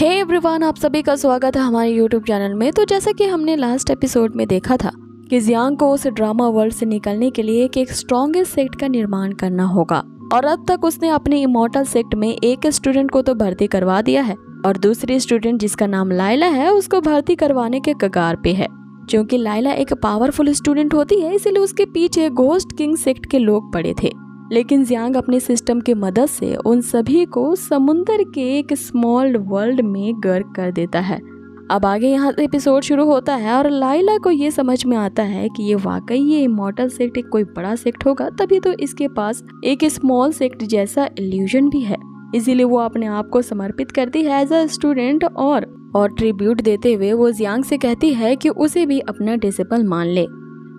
Hey everyone, आप सभी का स्वागत है हमारे यूट्यूब चैनल में। तो जैसा कि हमने लास्ट एपिसोड में देखा था कि जियांग को उस ड्रामा वर्ल्ड से निकलने के लिए एक स्ट्रॉन्गेस्ट सेक्ट का निर्माण करना होगा और अब तक उसने अपने इमॉर्टल सेक्ट में एक स्टूडेंट को तो भर्ती करवा दिया है और दूसरी स्टूडेंट जिसका नाम लाइला है उसको भर्ती करवाने के कगार पे है। क्योंकि लाइला एक पावरफुल स्टूडेंट होती है इसलिए उसके पीछे घोस्ट किंग सेक्ट के लोग पड़े थे, लेकिन जियांग अपने सिस्टम की मदद से उन सभी को समुंदर के एक स्मॉल वर्ल्ड में गर्क कर देता है। अब आगे यहाँ से एपिसोड शुरू होता है और लाइला को ये समझ में आता है कि ये वाकई ये इमॉर्टल सेक्ट एक कोई बड़ा सेक्ट होगा, तभी तो इसके पास एक स्मॉल सेक्ट जैसा इल्यूजन भी है। इसीलिए वो अपने आप को समर्पित करती है एज अ स्टूडेंट और ट्रिब्यूट देते हुए वो जियांग से कहती है कि उसे भी अपना डिसिपल मान ले।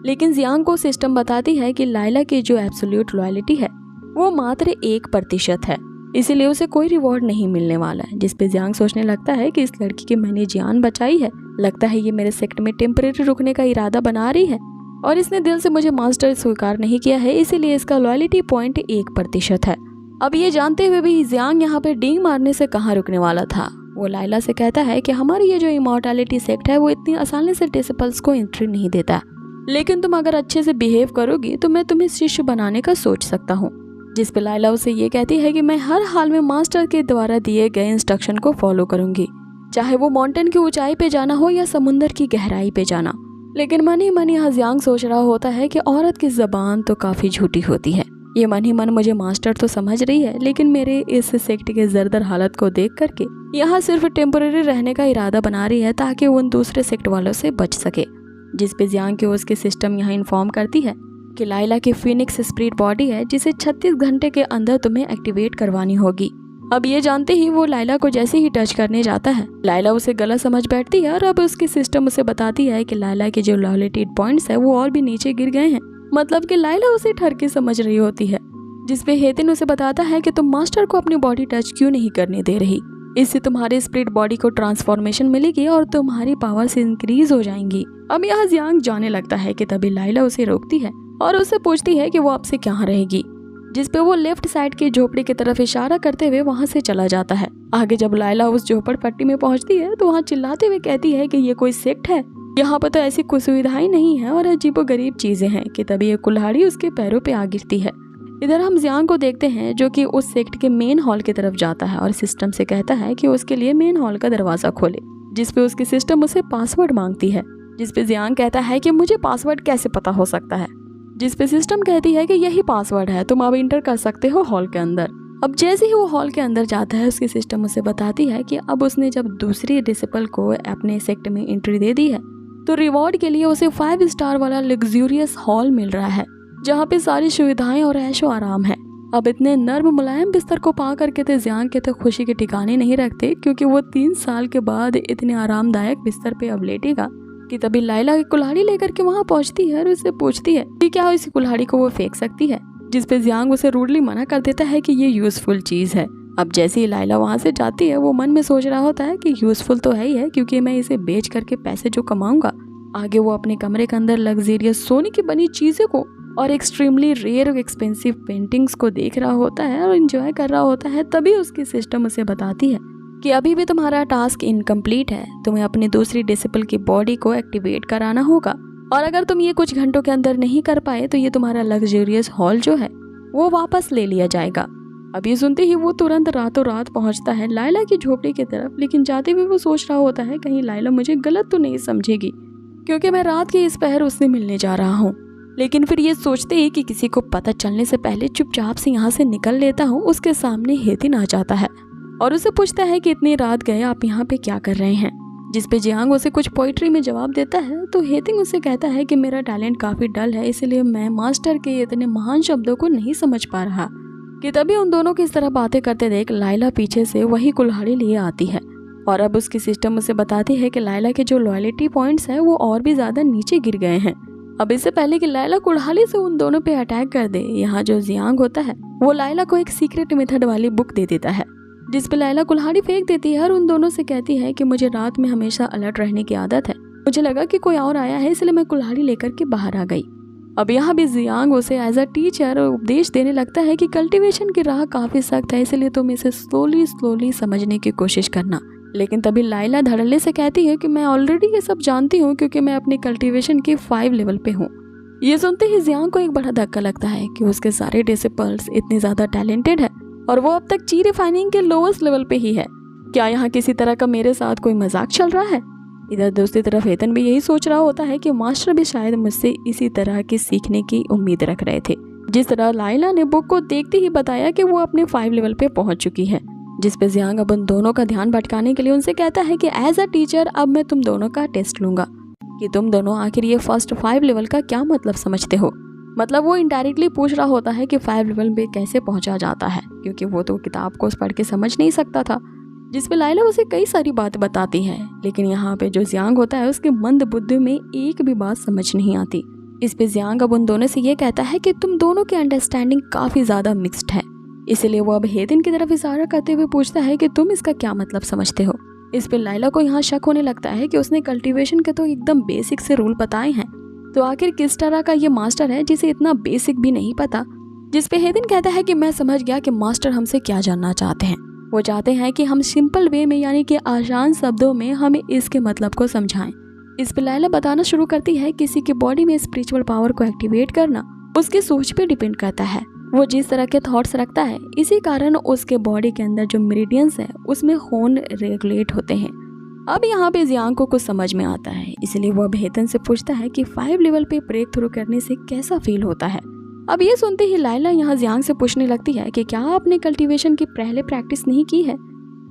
लेकिन जियांग को सिस्टम बताती है कि लाइला की जो एब्सोल्यूट लॉयल्टी है वो मात्र 1% है, इसीलिए उसे कोई रिवॉर्ड नहीं मिलने वाला है। जिसपे जियांग सोचने लगता है कि इस लड़की की मैंने जान बचाई है, लगता है ये मेरे सेक्ट में टेम्परेरी रुकने का इरादा बना रही है और इसने दिल से मुझे मास्टर स्वीकार नहीं किया है, इसीलिए इसका लॉयल्टी पॉइंट 1% है। अब ये जानते हुए भी जियांग यहाँ पे डींग मारने से कहाँ रुकने वाला था। वो लाइला से कहता है कि हमारी ये जो इमॉर्टैलिटी सेक्ट है वो इतनी आसानी से डिसिपल्स को एंट्री नहीं देता, लेकिन तुम अगर अच्छे से बिहेव करोगी तो मैं तुम्हें शिष्य बनाने का सोच सकता हूँ। जिस पे लाइला उसे ये कहती है कि मैं हर हाल में मास्टर के द्वारा दिए गए इंस्ट्रक्शन को फॉलो करूंगी, चाहे वो माउंटेन की ऊंचाई पे जाना हो या समुंदर की गहराई पे जाना। लेकिन मन ही मन यहाँ जियांग सोच रहा होता है कि औरत की जबान तो काफी झूठी होती है। ये मन ही मन मुझे मास्टर तो समझ रही है, लेकिन मेरे इस सेक्ट के जर्दर हालत को देख करके यहाँ सिर्फ टेम्पोरेरी रहने का इरादा बना रही है ताकि वो उन दूसरे सेक्ट वालों से बच सके। जिस पे जियांग के उसके सिस्टम यहाँ इन्फॉर्म करती है कि लाइला की फिनिक्स स्पिरिट बॉडी है जिसे 36 घंटे के अंदर तुम्हें एक्टिवेट करवानी होगी। अब ये जानते ही वो लाइला को जैसे ही टच करने जाता है लाइला उसे गलत समझ बैठती है और अब उसकी सिस्टम उसे बताती है कि लाइला के जो लॉयल्टी पॉइंट्स है वो और भी नीचे गिर गए हैं, मतलब कि लाइला उसे ठरकी समझ रही होती है। जिसपे हेतिन उसे बताता है कि तुम मास्टर को अपनी बॉडी टच क्यों नहीं करने दे रही, इससे तुम्हारे स्पिरिट बॉडी को ट्रांसफॉर्मेशन मिलेगी और तुम्हारी पावर से इंक्रीज हो जाएंगी। अब यहाँ जियांग जाने लगता है कि तभी लाइला उसे रोकती है और उससे पूछती है कि वो आपसे कहाँ रहेगी। जिसपे वो लेफ्ट साइड की झोपड़ी की तरफ इशारा करते हुए वहाँ से चला जाता है। आगे जब लाइला उस झोपड़पट्टी में पहुँचती है तो वहाँ चिल्लाते हुए कहती है कि ये कोई सेक्ट है, यहाँ पर तो ऐसी कोई सुविधाएं नहीं है और अजीबोगरीब चीजें हैं। कि तभी एक कुल्हाड़ी उसके पैरों पे आ गिरती है। इधर हम जियांग को देखते हैं जो कि उस सेक्ट के मेन हॉल की तरफ जाता है और सिस्टम से कहता है कि उसके लिए मेन हॉल का दरवाजा खोले। जिसपे उसकी सिस्टम उसे पासवर्ड मांगती है। जिसपे जियांग कहता है कि मुझे पासवर्ड कैसे पता हो सकता है। जिसपे सिस्टम कहती है कि यही पासवर्ड है, तुम अब इंटर कर सकते हो हॉल के अंदर। अब जैसे ही वो हॉल के अंदर जाता है उसकी सिस्टम उसे बताती है कि अब उसने जब दूसरी डिसिपल को अपने सेक्ट में एंट्री दे दी है तो रिवॉर्ड के लिए उसे 5 स्टार वाला लग्जूरियस हॉल मिल रहा है जहाँ पे सारी सुविधाएं और ऐशो आराम है। अब इतने नर्म मुलायम बिस्तर को पा करके तो जियांग के तो खुशी के ठिकाने नहीं रखते, क्योंकि वो 3 साल के बाद इतने आरामदायक बिस्तर पे अब लेटेगा। कि तभी लाइला की कुल्हाड़ी लेकर के वहाँ पहुँचती है और उससे पूछती है कि क्या इस कुल्हाड़ी को वो फेंक सकती है। जिसपे जियांग उसे रूडली मना कर देता है कि ये यूजफुल चीज है। अब जैसे ही लाइला वहाँ से जाती है वो मन में सोच रहा होता है कि यूजफुल तो है ही है, क्योंकि मैं इसे बेच करके पैसे जो कमाऊंगा आगे वो अपने कमरे के अंदर लग्जरियस सोने की बनी चीजें को और एक्सट्रीमली रेयर और एक्सपेंसिव पेंटिंग्स को देख रहा होता है और एंजॉय कर रहा होता है। तभी उसकी सिस्टम उसे बताती है कि अभी भी तुम्हारा टास्क इनकम्प्लीट है, तुम्हें अपनी दूसरी डिसिपल की बॉडी को एक्टिवेट कराना होगा और अगर तुम ये कुछ घंटों के अंदर नहीं कर पाए तो ये तुम्हारा लग्जरियस हॉल जो है वो वापस ले लिया जाएगा। अब ये सुनते ही वो तुरंत रातों रात पहुंचता है लाइला की झोपड़ी की तरफ, लेकिन जाते हुए वो सोच रहा होता है कहीं लाइला मुझे गलत तो नहीं समझेगी, क्योंकि मैं रात के इस पहर उससे मिलने जा रहा हूँ। लेकिन फिर ये सोचते ही कि किसी को पता चलने से पहले चुपचाप से यहाँ से निकल लेता हूँ, उसके सामने हेतिन आ जाता है और उसे पूछता है कि इतनी रात गए आप यहाँ पे क्या कर रहे हैं। जिसपे जियांग उसे कुछ पोइट्री में जवाब देता है तो हेतिन उसे कहता है कि मेरा टैलेंट काफी डल है, इसलिए मैं मास्टर के इतने महान शब्दों को नहीं समझ पा रहा। कि तभी उन दोनों की इस तरह बातें करते देख लाइला पीछे से वही कुल्हाड़ी लिए आती है और अब उसकी सिस्टम उसे बताती है कि लाइला के जो लॉयल्टी पॉइंट्स है वो और भी ज्यादा नीचे गिर गए हैं। अब इससे पहले कि लाइला कुल्हाड़ी से उन दोनों पे अटैक कर दे, यहाँ जो जियांग होता है वो लाइला को एक सीक्रेट मेथड वाली बुक दे देता है। जिसपे लाइला कुल्हाड़ी फेंक देती है और उन दोनों से कहती है कि मुझे रात में हमेशा अलर्ट रहने की आदत है, मुझे लगा कि कोई और आया है इसलिए मैं कुल्हाड़ी लेकर के बाहर आ गई। अब यहाँ भी जियांग उसे एज अ टीचर उपदेश देने लगता है कि कल्टीवेशन की राह काफी सख्त है, इसलिए तुम इसे स्लोली समझने की कोशिश करना। लेकिन तभी लाइला धड़ल्ले से कहती है कि मैं ऑलरेडी ये सब जानती हूँ क्योंकि मैं अपनी कल्टीवेशन के 5 लेवल पे हूँ। ये सुनते ही जियांग को एक बड़ा धक्का लगता है कि उसके सारे डिसिपल्स इतने ज़्यादा टैलेंटेड है और वो अब तक ची रिफाइनिंग के लोवेस्ट लेवल पे ही है। क्या यहाँ किसी तरह का मेरे साथ कोई मजाक चल रहा है? इधर दूसरी तरफ हेतन भी यही सोच रहा होता है कि मास्टर भी शायद मुझसे इसी तरह की सीखने की उम्मीद रख रहे थे। जिस तरह लाइला ने बुक को देखते ही बताया कि वो अपने 5 लेवल पे पहुंच चुकी है, जिस पे जियांग अब उन दोनों का ध्यान भटकाने के लिए उनसे कहता है कि एज अ टीचर अब मैं तुम दोनों का टेस्ट लूंगा कि तुम दोनों आखिर ये फर्स्ट 5 लेवल का क्या मतलब समझते हो। मतलब वो इनडायरेक्टली पूछ रहा होता है कि 5 लेवल पे कैसे पहुंचा जाता है, क्योंकि वो तो किताब को पढ़ के समझ नहीं सकता था। जिस पे लाइला उसे कई सारी बात बताती है, लेकिन यहाँ पे जो जियांग होता है उसके मंद बुद्धि में एक भी बात समझ नहीं आती। इस पे जियांग अब उन दोनों से ये कहता है कि तुम दोनों की अंडरस्टैंडिंग काफी ज्यादा मिक्स्ड है। इसीलिए वो अब हेतिन की तरफ इशारा करते हुए पूछता है कि तुम इसका क्या मतलब समझते हो। इस पे लाइला को यहाँ शक होने लगता है कि उसने कल्टीवेशन के तो एकदम बेसिक से रूल बताए हैं, तो आखिर किस तरह का ये मास्टर है जिसे इतना बेसिक भी नहीं पता। जिस पे हेतिन कहता है कि मैं समझ गया कि मास्टर हमसे क्या जानना चाहते हैं। वो चाहते हैं कि हम सिंपल वे में यानी कि आसान शब्दों में हमें इसके मतलब को समझाएं। इस पे लाइला बताना शुरू करती है किसी की बॉडी में स्पिरिचुअल पावर को एक्टिवेट करना उसकी सोच पे डिपेंड करता है। वो जिस तरह के थॉट्स रखता है इसी कारण उसके बॉडी के अंदर जो मेरिडियंस है उसमें खून रेगुलेट होते हैं। अब यहाँ पे जियांग को कुछ समझ में आता है, इसलिए वो अब हेतन से पूछता है कि 5 लेवल पे ब्रेक थ्रू करने से कैसा फील होता है। अब ये सुनते ही लाइला यहाँ जियांग से पूछने लगती है कि क्या आपने कल्टीवेशन की पहले प्रैक्टिस नहीं की है?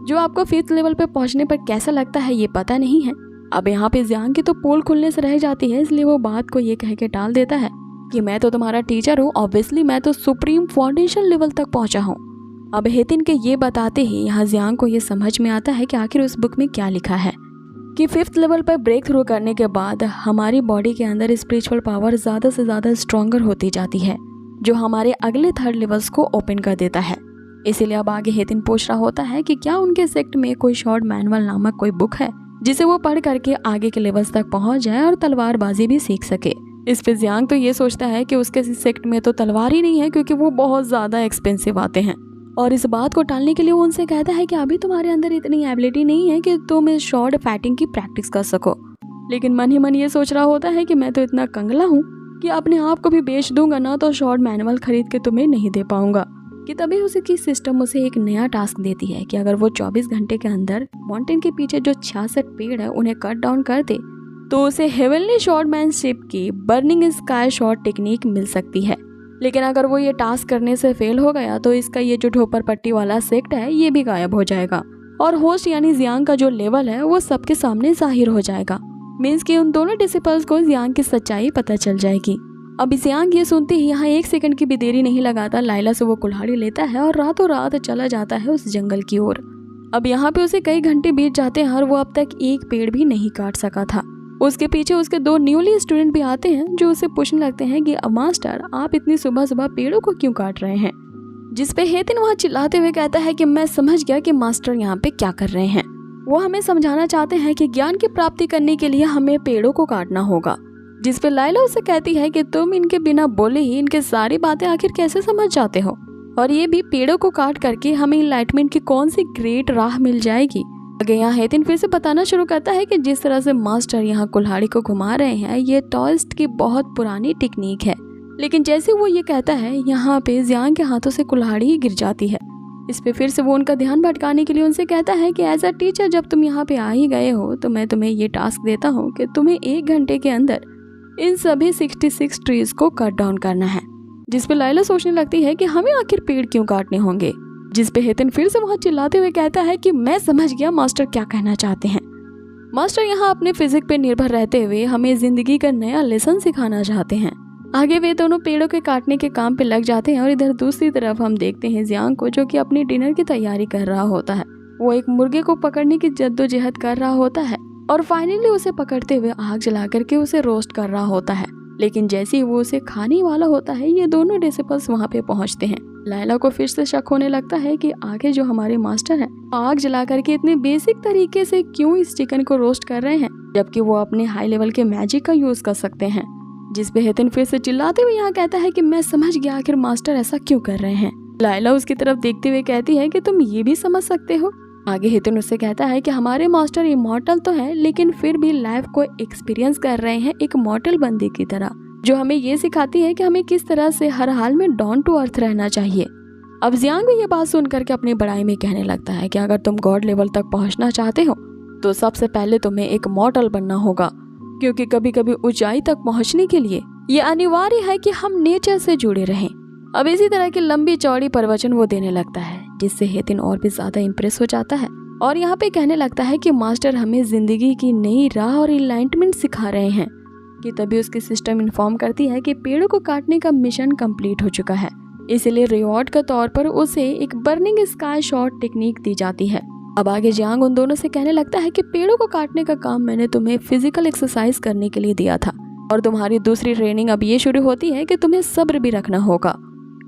जो आपको 5th लेवल पे पहुंचने पर कैसा लगता है ये पता नहीं है। अब यहाँ पे जियांग की तो पोल खुलने से रह जाती है, इसलिए वो बात को ये कह के टाल देता है कि मैं तो तुम्हारा टीचर हूँ, ऑब्वियसली मैं तो सुप्रीम फाउंडेशन लेवल तक पहुंचा हूँ। अब हेतिन के ये बताते ही यहाँ जियांग को ये समझ में आता है कि आखिर उस बुक में क्या लिखा है कि 5th लेवल पर ब्रेक थ्रू करने के बाद हमारी बॉडी के अंदर स्पिरिचुअल पावर ज़्यादा से ज़्यादा स्ट्रॉन्गर होती जाती है, जो हमारे अगले 3rd लेवल्स को ओपन कर देता है। इसीलिए अब आगे हेतिन पूछ रहा होता है कि क्या उनके सेक्ट में कोई शॉर्ट मैनुअल नामक कोई बुक है जिसे वो पढ़ करके आगे के लेवल्स तक पहुंच जाए और तलवारबाजी भी सीख सके। इस पे जियांग तो ये सोचता है कि उसके सेक्ट में तो तलवार ही नहीं है, क्योंकि वो बहुत ज़्यादा एक्सपेंसिव आते हैं। और इस बात को टालने के लिए वो उनसे कहता है कि अभी तुम्हारे अंदर इतनी एबिलिटी नहीं है कि तुम इस शॉर्ट फाइटिंग की प्रैक्टिस कर सको। लेकिन मन ही मन ये सोच रहा होता है कि मैं तो इतना कंगला हूँ कि अपने आप को भी बेच दूंगा ना तो शॉर्ट मैनुअल खरीद के तुम्हें नहीं दे पाऊंगा। कि तभी उसकी सिस्टम उसे एक नया टास्क देती है कि अगर वो 24 घंटे के अंदर माउंटेन के पीछे जो 66 पेड़ है उन्हें कट डाउन कर दे तो उसे हेवनली शॉर्टमैनशिप की बर्निंग स्काई शॉट टेक्निक मिल सकती है। लेकिन अगर वो ये टास्क करने से फेल हो गया तो इसका ये जो ठोपर पट्टी वाला सेक्ट है ये भी गायब हो जाएगा और होस्ट यानी जियांग का जो लेवल है वो सबके सामने जाहिर हो जाएगा। मीन्स कि उन दोनों डिसिपल्स को जियांग की सच्चाई पता चल जाएगी। अब जियांग ये सुनते ही यहाँ 1 सेकंड की भी देरी नहीं लगाता, लाइला से वो कुल्हाड़ी लेता है और रातों रात चला जाता है उस जंगल की ओर। अब यहाँ पे उसे कई घंटे बीत जाते हैं और वो अब तक एक पेड़ भी नहीं काट सका था। उसके पीछे उसके 2 न्यूली स्टूडेंट भी आते हैं जो उसे पूछने लगते हैं कि मास्टर आप इतनी सुबह सुबह पेड़ों को क्यों काट रहे हैं। जिस पे हेतिन वहाँ चिल्लाते हुए कहता है कि मैं समझ गया कि मास्टर यहाँ पे क्या कर रहे हैं। वो हमें समझाना चाहते हैं कि ज्ञान की प्राप्ति करने के लिए हमें पेड़ों को काटना होगा। जिस पे लाइला उसे कहती है कि तुम इनके बिना बोले ही इनके सारी बातें आखिर कैसे समझ जाते हो, और ये भी पेड़ों को काट करके हमें इनलाइटमेंट की कौन सी ग्रेट राह मिल जाएगी। आगे यहाँ हेतिन फिर से बताना शुरू करता है कि जिस तरह से मास्टर यहाँ कुल्हाड़ी को घुमा रहे हैं ये टॉइस्ट की बहुत पुरानी टेक्निक है। लेकिन जैसे वो ये कहता है यहाँ पे जियांग के हाथों से कुल्हाड़ी ही गिर जाती है। इस पे फिर से वो उनका ध्यान भटकाने के लिए उनसे कहता है कि एज अ टीचर जब तुम यहाँ पे आ ही गए हो तो मैं तुम्हें ये टास्क देता हूँ कि तुम्हें 1 घंटे के अंदर इन सभी 66 ट्रीज को कट डाउन करना है। जिस पे लाइला सोचने लगती है कि हमें आखिर पेड़ क्यों काटने होंगे। जिस पे हेतिन फिर से वहाँ चिल्लाते हुए कहता है कि मैं समझ गया मास्टर क्या कहना चाहते हैं। मास्टर यहाँ अपने फिजिक पे निर्भर रहते हुए हमें जिंदगी का नया लेसन सिखाना चाहते हैं। आगे वे दोनों पेड़ों के काटने के काम पे लग जाते हैं और इधर दूसरी तरफ हम देखते हैं जियांग को जो कि अपनी डिनर की तैयारी कर रहा होता है। वो एक मुर्गे को पकड़ने की जद्दोजहद कर रहा होता है और फाइनली उसे पकड़ते हुए आग जला करके उसे रोस्ट कर रहा होता है। लेकिन जैसे ही वो उसे खाने वाला होता है ये दोनों डिसिपल्स वहाँ पे पहुँचते हैं। लाइला को फिर से शक होने लगता है कि आगे जो हमारे मास्टर हैं आग जला करके इतने बेसिक तरीके से क्यों इस चिकन को रोस्ट कर रहे हैं, जबकि वो अपने हाई लेवल के मैजिक का यूज कर सकते हैं। जिस पे हेतिन फिर से चिल्लाते हुए यहाँ कहता है कि मैं समझ गया आखिर मास्टर ऐसा क्यों कर रहे हैं। लाइला उसकी तरफ देखते हुए कहती है कि तुम ये भी समझ सकते हो आगे हितुन उससे कहता है कि हमारे मास्टर इमॉर्टल तो है, लेकिन फिर भी लाइफ को एक्सपीरियंस कर रहे हैं एक मॉर्टल बंदी की तरह, जो हमें ये सिखाती है कि हमें किस तरह से हर हाल में डाउन टू अर्थ रहना चाहिए। अब जियांग भी ये बात सुनकर के अपनी बड़ाई में कहने लगता है कि अगर तुम गॉड लेवल तक पहुंचना चाहते हो तो सबसे पहले तुम्हें एक मॉर्टल बनना होगा, क्योंकि कभी कभी ऊंचाई तक पहुंचने के लिए ये अनिवार्य है कि हम नेचर से जुड़े रहें। अब इसी तरह की लंबी चौड़ी प्रवचन वो देने लगता है, जिससे हेतिन और भी ज्यादा इम्प्रेस हो जाता है और यहाँ पे कहने लगता है कि मास्टर हमें जिंदगी की नई राह और एनलाइटमेंट सिखा रहे हैं। कि तभी उसकी सिस्टम इन्फॉर्म करती है कि पेड़ों को काटने का मिशन कंप्लीट हो चुका है, इसलिए रिवॉर्ड के तौर पर उसे एक बर्निंग स्काई शॉट टेक्निक दी जाती है। अब आगे जियांग उन दोनों से कहने लगता है कि पेड़ों को काटने का काम मैंने तुम्हें फिजिकल एक्सरसाइज करने के लिए दिया था, और तुम्हारी दूसरी ट्रेनिंग अब ये शुरू होती है कि तुम्हें सब्र भी रखना होगा।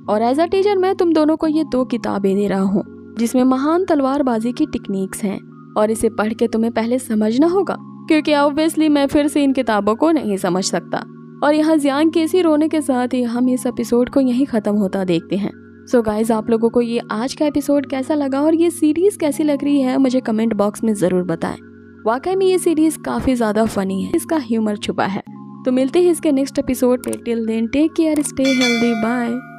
और एज अ टीचर मैं तुम दोनों को ये 2 किताबें दे रहा हूँ जिसमें महान तलवारबाजी की टेक्निक्स हैं, और इसे पढ़ के तुम्हें पहले समझना होगा, क्योंकि ऑब्वियसली मैं फिर से इन किताबों को नहीं समझ सकता। और यहाँ जियांग के इसी रोने के साथ ही हम इस एपिसोड को यहीं खत्म होता देखते हैं। सो गाइज, आप लोगों को ये आज का एपिसोड कैसा लगा और ये सीरीज कैसी लग रही है मुझे कमेंट बॉक्स में जरूर बताएं। वाकई में ये सीरीज काफी ज्यादा फनी है, इसका ह्यूमर छुपा है। तो मिलते हैं इसके नेक्स्ट एपिसोड पे। Till then take care, stay healthy, bye.